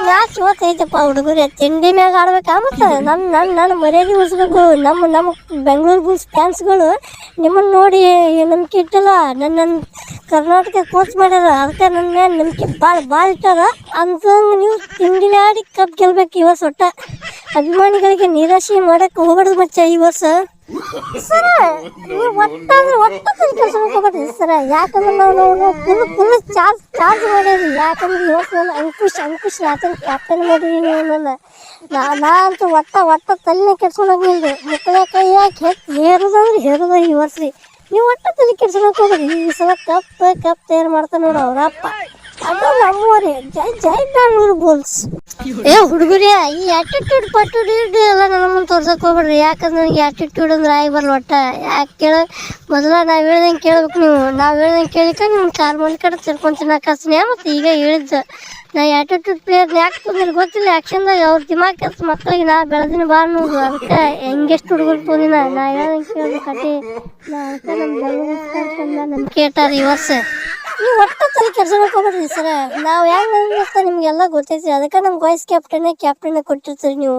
Match ಓದ್ತೈತಪ್ಪ ಹುಡುಗರು ತಿಂಡಿ ಮ್ಯಾಗ ಆಡ್ಬೇಕಾ ಮತ್ತು ನನ್ನ ಮರ್ಯಾದೆ ಉಳಿಸ್ಬೇಕು. ನಮ್ಮ ಬೆಂಗಳೂರು ಬುಲ್ಸ್ ಫ್ಯಾನ್ಸ್ಗಳು ನಿಮ್ಮನ್ನು ನೋಡಿ ನಂಬಿಕೆ ಇಟ್ಟಲ್ಲ. ನನ್ನ ಕರ್ನಾಟಕ ಕೋಚ್ ಮಾಡ್ಯಾರ, ಅದಕ್ಕೆ ನನ್ನ ಮೇಲೆ ನಂಬಿಕೆ ಭಾಳ ಇಟ್ಟಾರ. ಅಂತಂಗೆ ನೀವು ತಿಂಡಿನೇ ಆಡಿ ಕಪ್ ಗೆಲ್ಬೇಕು ಈ ವರ್ಷ. ಒಟ್ಟ ಅಭಿಮಾನಿಗಳಿಗೆ ನಿರಾಶೆ ಮಾಡಕ್ಕೆ ಹೋಗ್ಬಾರ್ದು ಮಚ್ಚ ಈ ವರ್ಷ. ಸರ ನೀವು ಒಟ್ಟ ಕೆಲಸ ಮಾಡ್ಕೊಬೇಡ್ರಿ ಸರ. ಯಾಕಂದ್ರೆ ನಾವು ಫುಲ್ ಚಾರ್ಜ್ ಮಾಡೀವಿ. ಯಾಕಂದ್ರೆ ಇವತ್ತು ಅಂಕುಶ್ ಆತನ ಕ್ಯಾಪ್ಟನ್ ಮಾಡಿದೀನಿ. ನಾ ಅಂತೂ ಒಟ್ಟ ತಲೆನೇ ಕೆಡ್ಸ್ಕೊಂಡೋಗಿಲ್ರಿ. ಮಕ್ಕಳ ಕೈ ಯಾಕೆ ಹೇರೋದಂದ್ರೆ ಈ ವರ್ಷ ರೀ. ನೀವು ಒಟ್ಟ ತಲೆ ಕೆಡ್ಸ್ಕೊಳಕ್ ಹೋಗ್ರಿ. ಈ ಸಲ ಕಪ್ ತಯಾರು ಮಾಡ್ತಾನೆ ನೋಡು ಅವ್ರಪ್ಪ. ಅದು ನಮ್ಮೂರಿ ಜೈ ಬೆಂಗಳೂರು ಬುಲ್ಸ್. ಹುಡುಗರಿ ಈ ಆಟಿಟ್ಯೂಡ್ ಎಲ್ಲ ನನ್ನ ಮುಂದೆ ತೋರ್ಸಕ್ ಹೋಗ್ಬೇಡ್ರಿ. ಯಾಕಂದ್ರೆ ನನಗೆ ಆಟಿಟ್ಯೂಡ್ ಅಂದ್ರೆ ಆಗಿ ಬರಲ್ಲ ಒಟ್ಟ. ಯಾಕೆ ಮೊದಲ ನಾವು ಹೇಳ್ದಂಗೆ ಕೇಳ್ಬೇಕು. ನಾವು ಹೇಳ್ದಂಗೆ ಕೇಳಿಕ ನಿಮ್ಮ ಕಾರ್ ಮಂದಿ ಕಡೆ ತಿರ್ಕೊಂಡು ತಿನ್ನಕಾಸ್ನೇ. ಮತ್ತು ಈಗ ಹೇಳಿದ್ದು ನಾ ಆಟಿಟ್ಯೂಡ್ ಪ್ಲೇಯರ್ ಯಾಕೆ ತೊಂದ್ರೆ ಗೊತ್ತಿಲ್ಲ. ಆ್ಯಕ್ಷನ್ದಾಗ ಅವ್ರ ದಿಮಾಗ್ ಕೆಲಸ ಮಕ್ಕಳಿಗೆ ನಾ ಬೆಳೆದಿನ ಬಾ ಅನ್ನೋದು. ಅದಕ್ಕೆ ಹೆಂಗೆಷ್ಟು ಹುಡುಗರು ತೊಂದಿನ ನಾ ಹೇಳ್ದಂಗೆ ಕೇಳ್ಬೇಕು ಅಟ್ಟಿ. ನಾ ಅದಕ್ಕೆ ನಮ್ಮ ಬೆಂಗಳೂರು ನಂಬಿಕೆ ಇಟ್ಟಾರ ಈ ವರ್ಷ. ನೀವು ಒಟ್ಟು ತಲೆ ಕೆಡ್ಸೋಕೆ ಹೋಗ್ಬೇಡ್ರಿ ಸರ. ನಾವು ಹೆಂಗೆ ಅನ್ನಿಸ್ತಾ ನಿಮಗೆಲ್ಲ ಗೊತ್ತೈತಿ. ಅದಕ್ಕೆ ನಮ್ಗೆ ವೈಸ್ ಕ್ಯಾಪ್ಟನೇ ಕೊಟ್ಟಿರ್ತೀರಿ ನೀವು.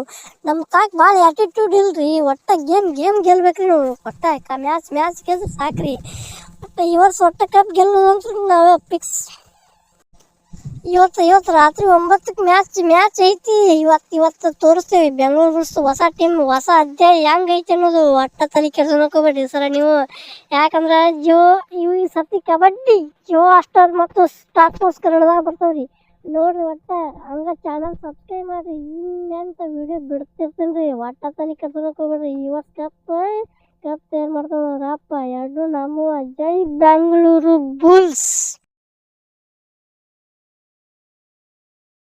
ನಮ್ಮ ತಾಕ ಭಾಳ ಆ್ಯಟಿಟ್ಯೂಡ್ ಇಲ್ರಿ. ಒಟ್ಟು ಗೇಮ್ ಗೆಲ್ಬೇಕ್ರಿ ನೀವು. ಒಟ್ಟು ಮ್ಯಾಚ್ ಗೆದ್ರೆ ಸಾಕ್ರಿ. ಒಟ್ಟು ಈ ವರ್ಷ ಒಟ್ಟು ಕಪ್ ಗೆಲ್ಲೋದು ಅಂತ ನಾವೇ ಫಿಕ್ಸ್. ಇವತ್ತು ರಾತ್ರಿ 9ಕ್ಕೆ ಮ್ಯಾಚ್ ಐತಿ. ಇವತ್ತು ತೋರಿಸ್ತೇವೆ ಬೆಂಗಳೂರು ಬುಲ್ಸ್ ಹೊಸ ಟೀಮ್, ಹೊಸ ಅಧ್ಯಾಯ ಹೆಂಗೆ ಐತಿ ಅನ್ನೋದು. ಒಟ್ಟ ತಲೆ ಕೆಡ್ಸೋಕೆ ಹೋಗ್ಬೇಡ್ರಿ ಸರ ನೀವು. ಯಾಕಂದ್ರೆ ಇವು ಈ ಸರ್ತಿ ಕಬಡ್ಡಿ ಜಿಯೋ ಹಾಟ್‌ಸ್ಟಾರ್ ಮತ್ತು ಸ್ಟಾರ್ ಸ್ಪೋರ್ಟ್ಸ್ ಕನ್ನಡದಾಗ ಬರ್ತಾವ್ರಿ. ನೋಡ್ರಿ ಒಟ್ಟ ಹಂಗೆ ಚಾನಲ್ ಸಬ್ಸ್ಕ್ರೈಬ್ ಮಾಡಿರಿ. ಇನ್ನೆಂತ ವಿಡಿಯೋ ಬಿಡ್ತಿರ್ತೀನಿ ರೀ. ಒಟ್ಟ ತಲೆ ಕೆಡ್ಸೋಕೆ ಹೋಗ್ಬೇಡ್ರಿ. ಈ ವರ್ಷ ಕಪ್ ತಯಾರು ಮಾಡ್ತಾವ್ರಪ್ಪ. ಎರಡು ನಮ್ಮ ಜೈ ಬೆಂಗಳೂರು ಬುಲ್ಸ್.